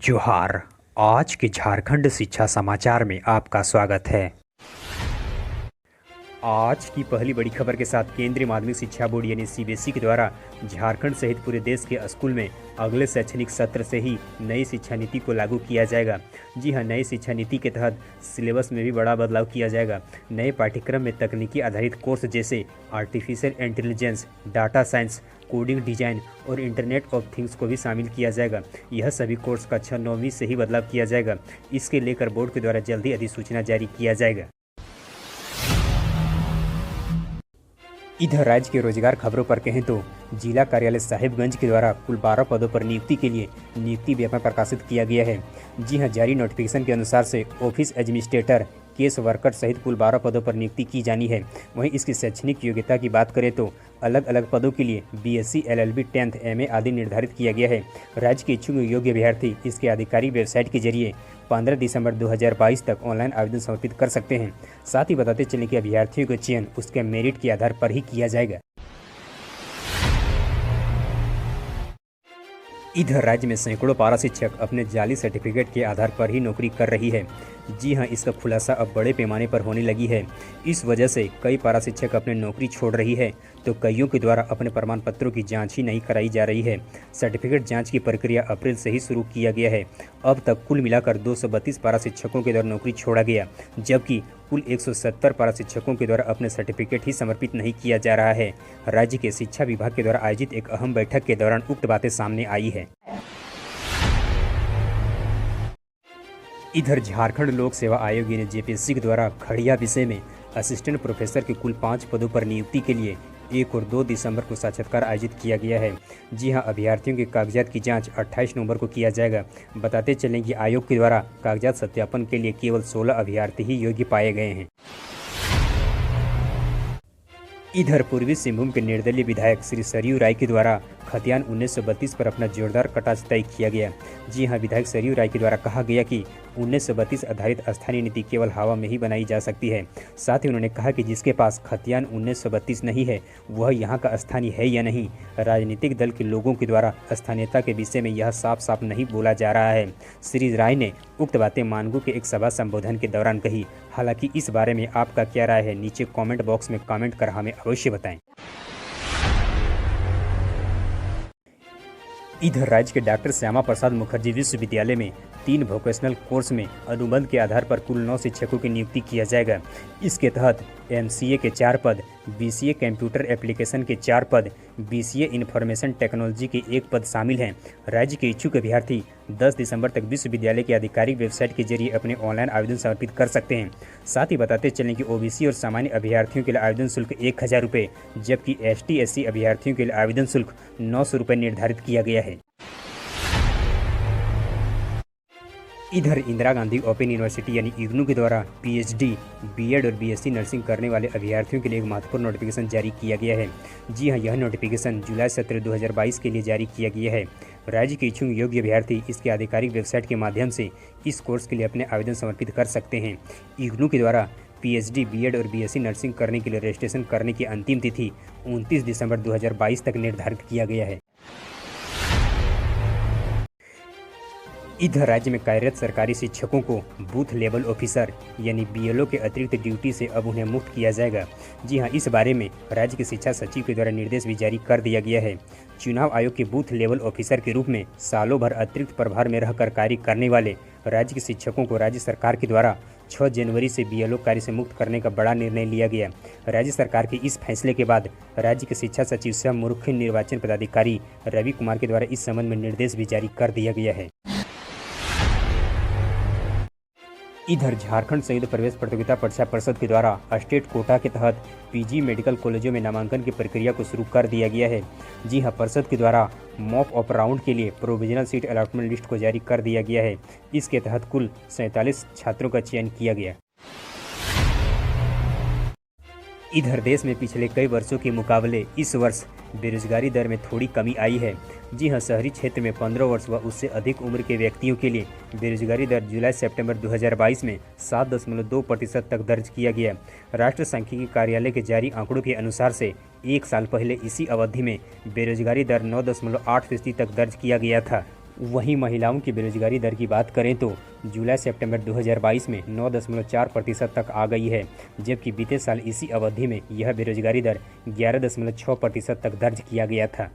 जोहार। आज के झारखंड शिक्षा समाचार में आपका स्वागत है। आज की पहली बड़ी खबर के साथ केंद्रीय माध्यमिक शिक्षा बोर्ड यानी सीबीएसई के द्वारा झारखंड सहित पूरे देश के स्कूल में अगले शैक्षणिक सत्र से ही नई शिक्षा नीति को लागू किया जाएगा। जी हां, नई शिक्षा नीति के तहत सिलेबस में भी बड़ा बदलाव किया जाएगा। नए पाठ्यक्रम में तकनीकी आधारित कोर्स जैसे artificial intelligence, data science, coding, design और इंटरनेट ऑफ थिंग्स को भी शामिल किया जाएगा। यह सभी कोर्स कक्षा 9वीं से ही बदलाव किया जाएगा। इसके लेकर बोर्ड के द्वारा जल्द ही अधिसूचना जारी किया जाएगा। इधर राज्य के रोजगार खबरों पर कहें तो जिला कार्यालय साहिबगंज के द्वारा कुल 12 पदों पर नियुक्ति के लिए नियुक्ति विज्ञापन प्रकाशित किया गया है। जी हां, जारी नोटिफिकेशन के अनुसार से ऑफिस एडमिनिस्ट्रेटर, केस वर्कर सहित कुल 12 पदों पर नियुक्ति की जानी है। वहीं इसकी शैक्षणिक योग्यता की बात करें तो अलग अलग पदों के लिए बीएससी, एलएलबी, 10th, एमए आदि निर्धारित किया गया है। राज्य के इच्छुक योग्य अभ्यर्थी इसके आधिकारिक वेबसाइट के जरिए 15 दिसंबर 2022 तक ऑनलाइन आवेदन समर्पित कर सकते हैं। साथ ही बताते चलें कि अभ्यर्थियों का चयन उसके मेरिट के आधार पर ही किया जाएगा। इधर राज्य में सैकड़ों पारा शिक्षक अपने जाली सर्टिफिकेट के आधार पर ही नौकरी कर रही है। जी हां, इसका खुलासा अब बड़े पैमाने पर होने लगी है। इस वजह से कई पारा शिक्षक अपने नौकरी छोड़ रही है, तो कईयों के द्वारा अपने प्रमाण पत्रों की जांच ही नहीं कराई जा रही है। सर्टिफिकेट जांच की प्रक्रिया अप्रैल से ही शुरू किया गया है। अब तक कुल मिलाकर 232 पारा शिक्षकों के द्वारा नौकरी छोड़ा गया, जबकि कुल 170 पारा शिक्षकों के द्वारा अपने सर्टिफिकेट ही समर्पित नहीं किया जा रहा है। राज्य के शिक्षा विभाग के द्वारा आयोजित एक अहम बैठक के दौरान उक्त बातें सामने आई है। इधर झारखंड लोक सेवा आयोग यानी जेपीएससी के द्वारा खड़िया विषय में असिस्टेंट प्रोफेसर के कुल 5 पदों पर नियुक्ति के लिए 1 और 2 दिसंबर को साक्षात्कार आयोजित किया गया है। जी हां, अभ्यर्थियों के कागजात की जांच 28 नवंबर को किया जाएगा। बताते चलें कि आयोग के द्वारा कागजात सत्यापन के लिए केवल 16 अभ्यर्थी ही योग्य पाए गए हैं। इधर पूर्वी सिंहभूम के निर्दलीय विधायक श्री सरयू राय के द्वारा खतियान 1932 पर अपना जोरदार कटाक्ष तय किया गया। जी हां, विधायक सरयू राय के द्वारा कहा गया कि 1932 आधारित स्थानीय नीति केवल हवा में ही बनाई जा सकती है। साथ ही उन्होंने कहा कि जिसके पास खतियान 1932 नहीं है वह यहाँ का स्थानीय है या नहीं। राजनीतिक दल के लोगों के द्वारा स्थानीयता के विषय में यह साफ साफ नहीं बोला जा रहा है। श्री राय ने उक्त बातें मानगू के एक सभा संबोधन के दौरान कही। हालांकि इस बारे में आपका क्या राय है, नीचे कमेंट बॉक्स में कमेंट कर हमें अवश्य बताएं। इधर राज्य के डॉक्टर श्यामा प्रसाद मुखर्जी विश्वविद्यालय में 3 वोकेशनल कोर्स में अनुबंध के आधार पर कुल 9 शिक्षकों की नियुक्ति किया जाएगा। इसके तहत एमसीए के 4 पद, बीसीए कंप्यूटर एप्लीकेशन के 4 पद, बीसीए इंफॉर्मेशन टेक्नोलॉजी के 1 पद शामिल हैं। राज्य के इच्छुक अभ्यर्थी 10 दिसंबर तक विश्वविद्यालय की आधिकारिक वेबसाइट के जरिए अपने ऑनलाइन आवेदन समर्पित कर सकते हैं। साथ ही बताते चलें कि ओबीसी और सामान्य अभ्यर्थियों के लिए आवेदन शुल्क 1000 रुपये, जबकि एसटी/एससी अभ्यर्थियों के लिए आवेदन शुल्क 900 रुपये निर्धारित किया गया है। इधर इंदिरा गांधी ओपन यूनिवर्सिटी यानी इग्नू के द्वारा पीएचडी, बीएड और बीएससी नर्सिंग करने वाले अभ्यर्थियों के लिए एक महत्वपूर्ण नोटिफिकेशन जारी किया गया है। जी हां, यह नोटिफिकेशन जुलाई 17, 2022 के लिए जारी किया गया है। राज्य के इच्छुक योग्य अभ्यर्थी इसके आधिकारिक वेबसाइट के माध्यम से इस कोर्स के लिए अपने आवेदन समर्पित कर सकते हैं। इग्नू के द्वारा पीएचडी, बीएड और बीएससी नर्सिंग करने के लिए रजिस्ट्रेशन करने की अंतिम तिथि 29 दिसंबर 2022 तक निर्धारित किया गया है। इधर राज्य में कार्यरत सरकारी शिक्षकों को बूथ लेवल ऑफिसर यानी बीएलओ के अतिरिक्त ड्यूटी से अब उन्हें मुक्त किया जाएगा। जी हां, इस बारे में राज्य के शिक्षा सचिव के द्वारा निर्देश भी जारी कर दिया गया है। चुनाव आयोग के बूथ लेवल ऑफिसर के रूप में सालों भर अतिरिक्त प्रभार में रहकर कार्य करने वाले राज्य के शिक्षकों को राज्य सरकार के द्वारा 6 जनवरी से बीएलओ कार्य से मुक्त करने का बड़ा निर्णय लिया गया। राज्य सरकार के इस फैसले के बाद राज्य के शिक्षा सचिव सह मुख्य निर्वाचन पदाधिकारी रवि कुमार के द्वारा इस संबंध में निर्देश भी जारी कर दिया गया है। इधर झारखंड संयुक्त प्रवेश प्रतियोगिता परीक्षा परिषद के द्वारा स्टेट कोटा के तहत पीजी मेडिकल कॉलेजों में नामांकन की प्रक्रिया को शुरू कर दिया गया है। जी हां, परिषद के द्वारा मॉक अप राउंड के लिए प्रोविजनल सीट अलॉटमेंट लिस्ट को जारी कर दिया गया है। इसके तहत कुल 47 छात्रों का चयन किया गया। इधर देश में पिछले कई वर्षों के मुकाबले इस वर्ष बेरोजगारी दर में थोड़ी कमी आई है। जी हां, शहरी क्षेत्र में 15 वर्ष व उससे अधिक उम्र के व्यक्तियों के लिए बेरोजगारी दर जुलाई-सितंबर 2022 में 7.2% तक दर्ज किया गया। राष्ट्रीय सांख्यिकी कार्यालय के जारी आंकड़ों के अनुसार से 1 साल पहले इसी अवधि में बेरोजगारी दर 9.8% तक दर्ज किया गया था। वहीं महिलाओं की बेरोजगारी दर की बात करें तो जुलाई सितंबर 2022 में 9.4% तक आ गई है, जबकि बीते साल इसी अवधि में यह बेरोजगारी दर 11.6% तक दर्ज किया गया था।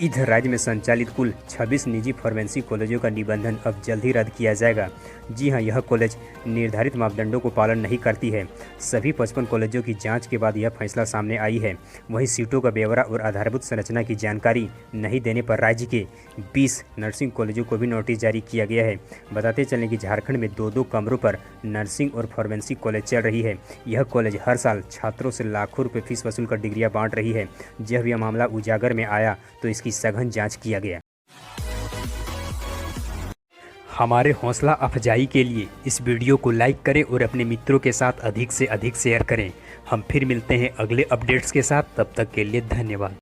इधर राज्य में संचालित कुल 26 निजी फार्मेसी कॉलेजों का निबंधन अब जल्द ही रद्द किया जाएगा। जी हां, यह कॉलेज निर्धारित मापदंडों को पालन नहीं करती है। सभी 55 कॉलेजों की जांच के बाद यह फैसला सामने आई है। वहीं सीटों का ब्यौरा और आधारभूत संरचना की जानकारी नहीं देने पर राज्य के 20 नर्सिंग कॉलेजों को भी नोटिस जारी किया गया है। बताते चलें कि झारखंड में 2-2 कमरों पर नर्सिंग और फार्मेसी कॉलेज चल रही है। यह कॉलेज हर साल छात्रों से लाखों रुपये फीस वसूल कर डिग्रियाँ बांट रही है। जब यह मामला उजागर में आया तो इसकी सघन जांच किया गया। हमारे हौसला अफजाई के लिए इस वीडियो को लाइक करें और अपने मित्रों के साथ अधिक से अधिक शेयर करें। हम फिर मिलते हैं अगले अपडेट्स के साथ, तब तक के लिए धन्यवाद।